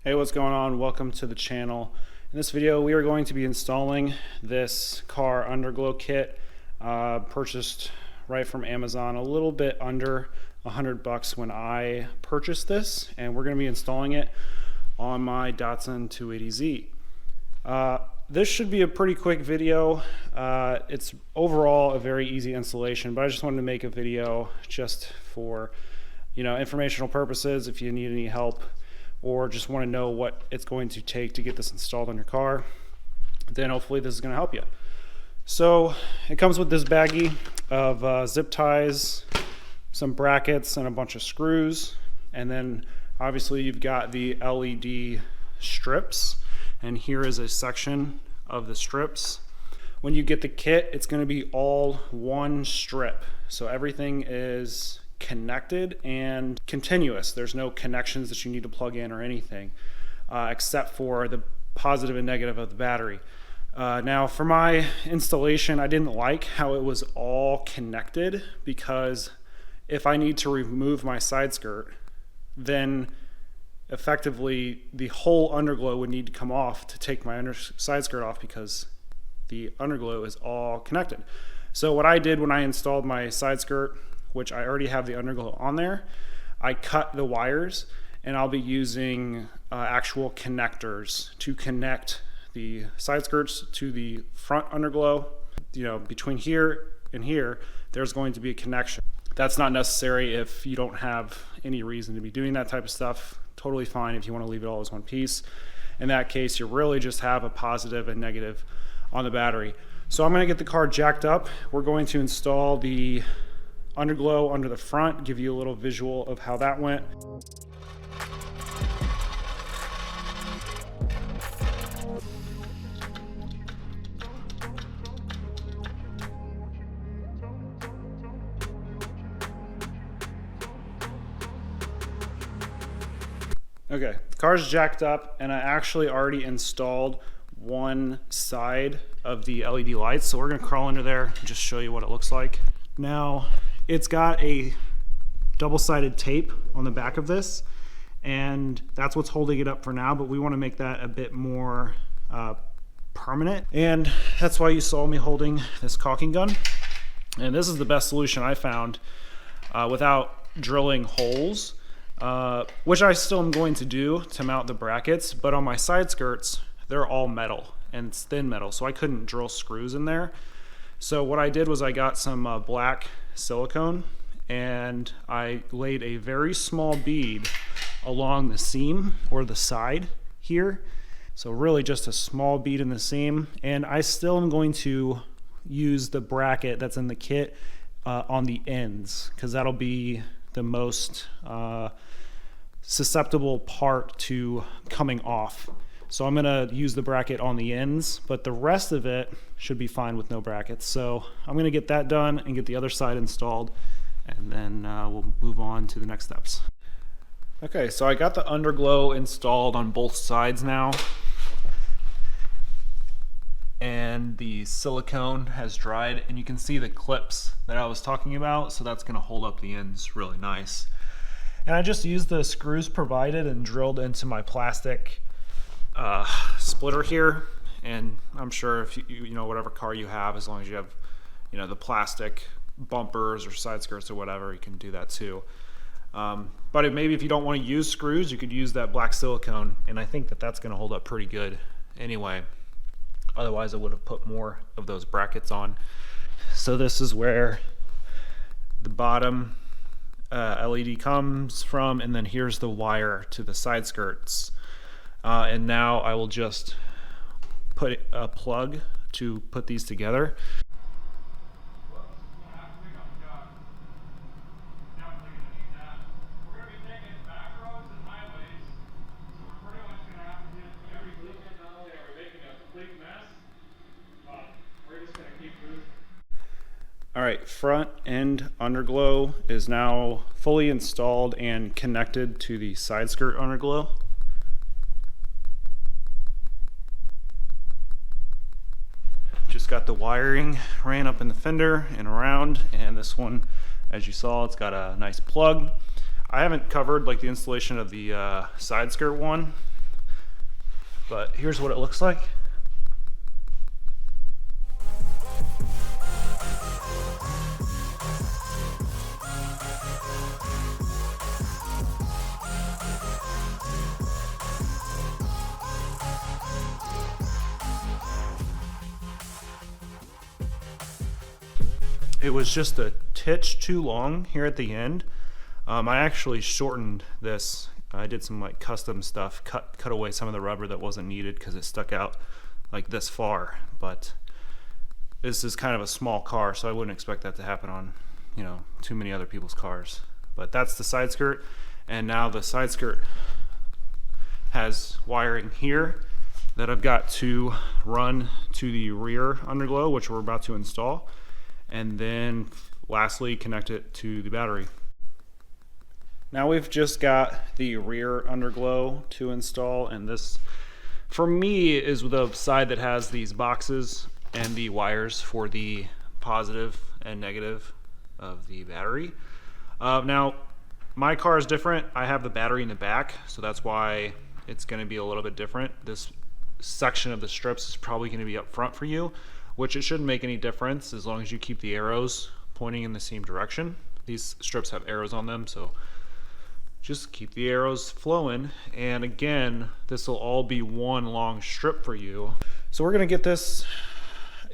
Hey, what's going on? Welcome to the channel. In this video, we are going to be installing this car underglow kit, purchased right from Amazon, a little bit under $100 when I purchased this, and we're going to be installing it on my Datsun 280Z. This should be a pretty quick video. It's overall a very easy installation, but I just wanted to make a video just for, informational purposes. If you need any help or just want to know what it's going to take to get this installed on your car, then hopefully this is going to help you. So it comes with this baggie of zip ties, some brackets, and a bunch of screws. And then obviously you've got the LED strips, and here is a section of the strips. When you get the kit, it's going to be all one strip, so everything is connected and continuous. There's no connections that you need to plug in or anything, except for the positive and negative of the battery. Now for my installation, I didn't like how it was all connected, because if I need to remove my side skirt, then effectively the whole underglow would need to come off to take my side skirt off, because the underglow is all connected. So what I did when I installed my side skirt, which I already have the underglow on there, I cut the wires, and I'll be using actual connectors to connect the side skirts to the front underglow. Between here and here, there's going to be a connection. That's not necessary if you don't have any reason to be doing that type of stuff. Totally fine if you want to leave it all as one piece. In that case, you really just have a positive and negative on the battery. So I'm going to get the car jacked up. We're going to install the underglow under the front, give you a little visual of how that went. Okay, the car's jacked up, and I actually already installed one side of the LED lights, so we're gonna crawl under there and just show you what it looks like. Now, it's got a double-sided tape on the back of this, and that's what's holding it up for now, but we want to make that a bit more permanent, and that's why you saw me holding this caulking gun. And this is the best solution I found without drilling holes, which I still am going to do to mount the brackets, but on my side skirts, they're all metal, and it's thin metal, so I couldn't drill screws in there. So what I did was I got some black silicone, and I laid a very small bead along the seam or the side here. So really just a small bead in the seam, and I still am going to use the bracket that's in the kit on the ends, because that'll be the most susceptible part to coming off. So I'm gonna use the bracket on the ends, but the rest of it should be fine with no brackets. So I'm gonna get that done and get the other side installed, and then we'll move on to the next steps. Okay, so I got the underglow installed on both sides now, and the silicone has dried, and you can see the clips that I was talking about, so that's gonna hold up the ends really nice. And I just used the screws provided and drilled into my plastic splitter here, and I'm sure if you know whatever car you have, as long as you have the plastic bumpers or side skirts or whatever, you can do that too. But maybe if you don't want to use screws, you could use that black silicone, and I think that that's going to hold up pretty good anyway. Otherwise I would have put more of those brackets on. So this is where the bottom LED comes from, and then here's the wire to the side skirts. And now I will just put a plug to put these together. All right, front end underglow is now fully installed and connected to the side skirt underglow. Just got the wiring ran up in the fender and around, and this one, as you saw, it's got a nice plug. I haven't covered like the installation of the side skirt one, but here's what it looks like. It was just a titch too long here at the end. I actually shortened this. I did some like custom stuff, cut away some of the rubber that wasn't needed because it stuck out like this far. But this is kind of a small car, so I wouldn't expect that to happen on, you know, too many other people's cars. But that's the side skirt, and now the side skirt has wiring here that I've got to run to the rear underglow, which we're about to install, and then lastly connect it to the battery. Now we've just got the rear underglow to install, and this for me is the side that has these boxes and the wires for the positive and negative of the battery. Now my car is different. I have the battery in the back, so that's why it's going to be a little bit different. This section of the strips is probably going to be up front for you, which it shouldn't make any difference as long as you keep the arrows pointing in the same direction. These strips have arrows on them, so just keep the arrows flowing. And again, this will all be one long strip for you. So we're gonna get these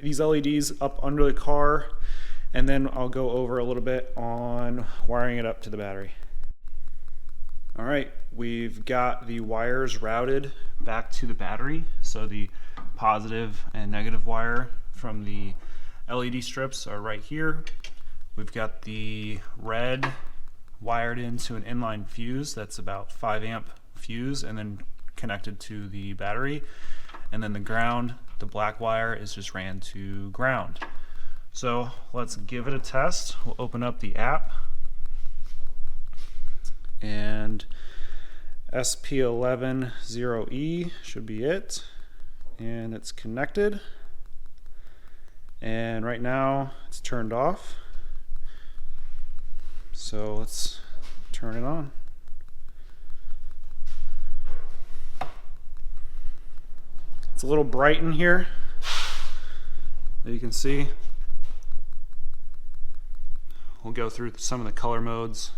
LEDs up under the car, and then I'll go over a little bit on wiring it up to the battery. All right, we've got the wires routed back to the battery. So the positive and negative wire from the LED strips are right here. We've got the red wired into an inline fuse that's about 5 amp fuse and then connected to the battery. And then the ground, the black wire, is just ran to ground. So let's give it a test. We'll open up the app, and SP110E should be it, and it's connected, and right now it's turned off. So let's turn it on. It's a little bright in here, as you can see. We'll go through some of the color modes,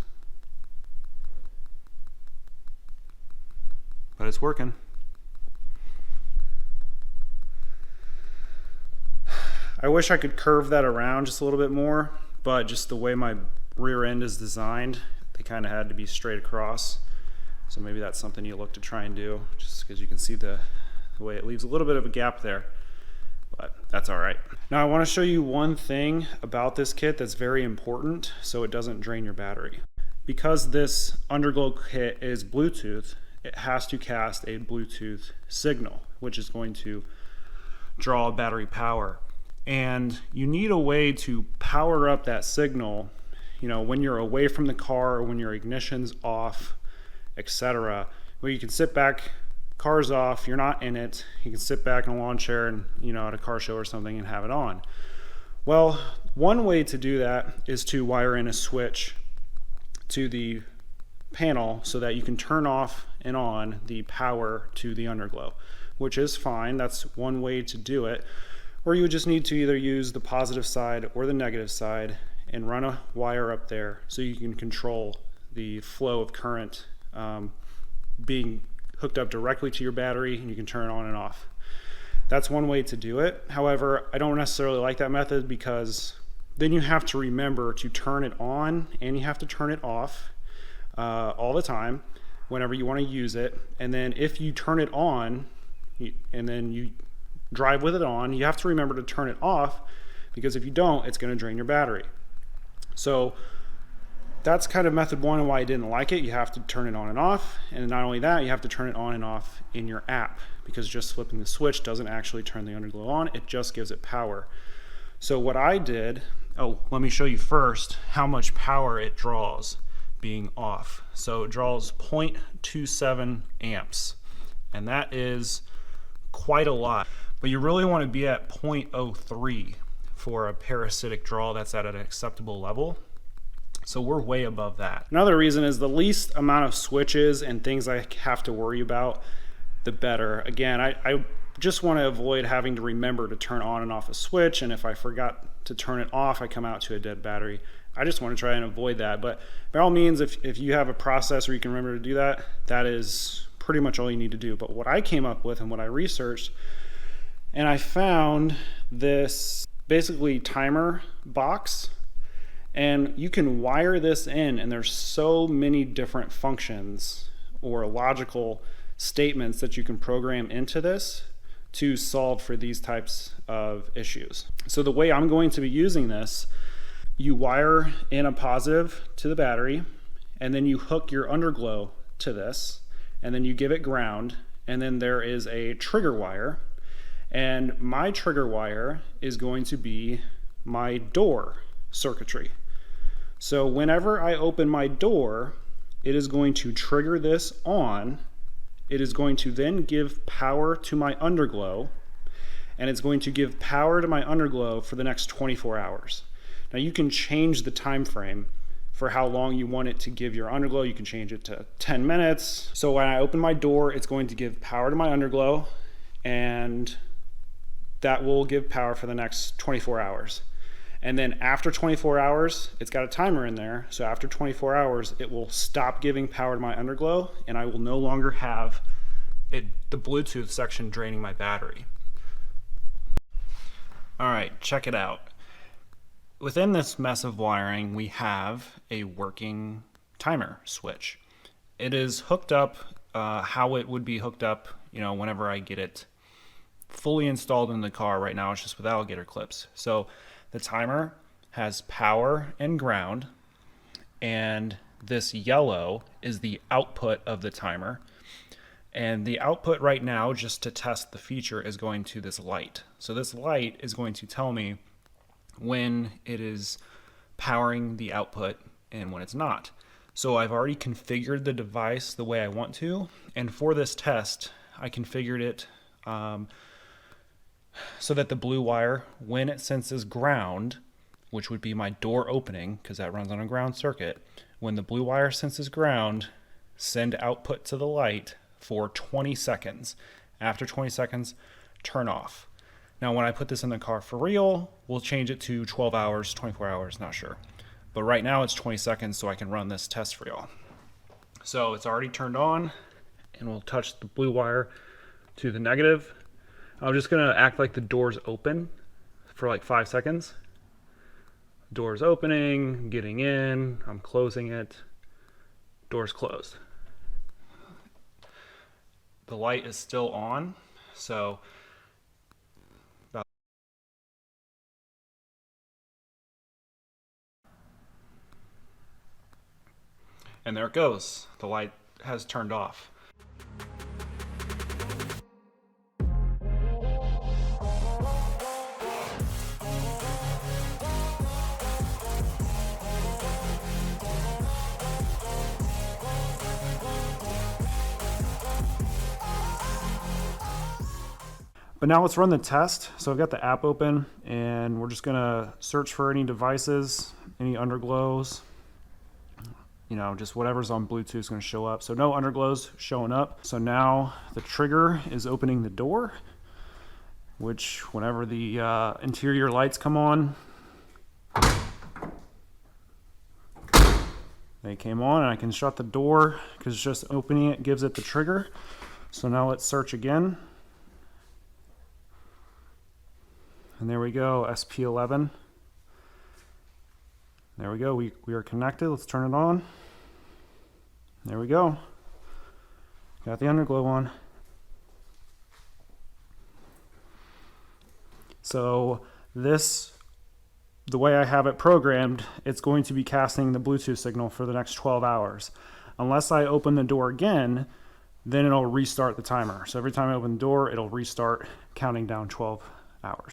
but it's working. I wish I could curve that around just a little bit more, but just the way my rear end is designed, they kind of had to be straight across. So maybe that's something you look to try and do, just because you can see the way it leaves a little bit of a gap there, but that's all right. Now I want to show you one thing about this kit that's very important so it doesn't drain your battery. Because this Underglow kit is Bluetooth, it has to cast a Bluetooth signal, which is going to draw battery power. And you need a way to power up that signal, you know, when you're away from the car or when your ignition's off, etc. Where you can sit back, car's off, you're not in it, you can sit back in a lawn chair and, you know, at a car show or something and have it on. Well, one way to do that is to wire in a switch to the panel so that you can turn off and on the power to the Underglow, which is fine. That's one way to do it. Or you would just need to either use the positive side or the negative side and run a wire up there so you can control the flow of current being hooked up directly to your battery, and you can turn it on and off. That's one way to do it. However, I don't necessarily like that method because then you have to remember to turn it on and you have to turn it off all the time whenever you want to use it. And then if you turn it on and then you drive with it on, you have to remember to turn it off, because if you don't, it's going to drain your battery. So that's kind of method one and why I didn't like it. You have to turn it on and off, and not only that, you have to turn it on and off in your app, because just flipping the switch doesn't actually turn the Underglow on, it just gives it power. So what I did, let me show you first how much power it draws being off. So it draws 0.27 amps, and that is quite a lot. But you really want to be at 0.03 for a parasitic draw that's at an acceptable level. So we're way above that. Another reason is the least amount of switches and things I have to worry about the better. Again, I just want to avoid having to remember to turn on and off a switch, and if I forgot to turn it off, I come out to a dead battery. I just want to try and avoid that. But by all means, if you have a process where you can remember to do that, that is pretty much all you need to do. But what I came up with and what I researched, and I found this basically timer box, and you can wire this in, and there's so many different functions or logical statements that you can program into this to solve for these types of issues. So the way I'm going to be using this, you wire in a positive to the battery, and then you hook your underglow to this, and then you give it ground, and then there is a trigger wire, and my trigger wire is going to be my door circuitry. So whenever I open my door, it is going to trigger this on. It is going to then give power to my underglow, and it's going to give power to my underglow for the next 24 hours. Now you can change the time frame for how long you want it to give your underglow. You can change it to 10 minutes. So when I open my door, it's going to give power to my underglow, and that will give power for the next 24 hours. And then after 24 hours, it's got a timer in there. So after 24 hours, it will stop giving power to my underglow, and I will no longer have the Bluetooth section draining my battery. All right, check it out. Within this mess of wiring, we have a working timer switch. It is hooked up how it would be hooked up, whenever I get it fully installed in the car. Right now it's just with alligator clips. So the timer has power and ground, and this yellow is the output of the timer. And the output right now, just to test the feature, is going to this light. So this light is going to tell me when it is powering the output and when it's not. So I've already configured the device the way I want to, and for this test I configured it so that the blue wire, when it senses ground, which would be my door opening because that runs on a ground circuit, when the blue wire senses ground, send output to the light for 20 seconds. After 20 seconds, turn off. Now when I put this in the car for real, we'll change it to 12 hours, 24 hours, not sure. But right now it's 20 seconds, so I can run this test for y'all. So it's already turned on, and we'll touch the blue wire to the negative. I'm just gonna act like the door's open for like 5 seconds. Door's opening, getting in, I'm closing it, door's closed. The light is still on, so and there it goes. The light has turned off. But now let's run the test. So I've got the app open, and we're just gonna search for any devices, any underglows, just whatever's on Bluetooth is gonna show up. So no underglows showing up. So now the trigger is opening the door, which whenever the interior lights come on, they came on, and I can shut the door because just opening it gives it the trigger. So now let's search again. And there we go, SP11. There we go, we are connected. Let's turn it on. There we go. Got the underglow on. So the way I have it programmed, it's going to be casting the Bluetooth signal for the next 12 hours. Unless I open the door again, then it'll restart the timer. So every time I open the door, it'll restart, counting down 12 hours.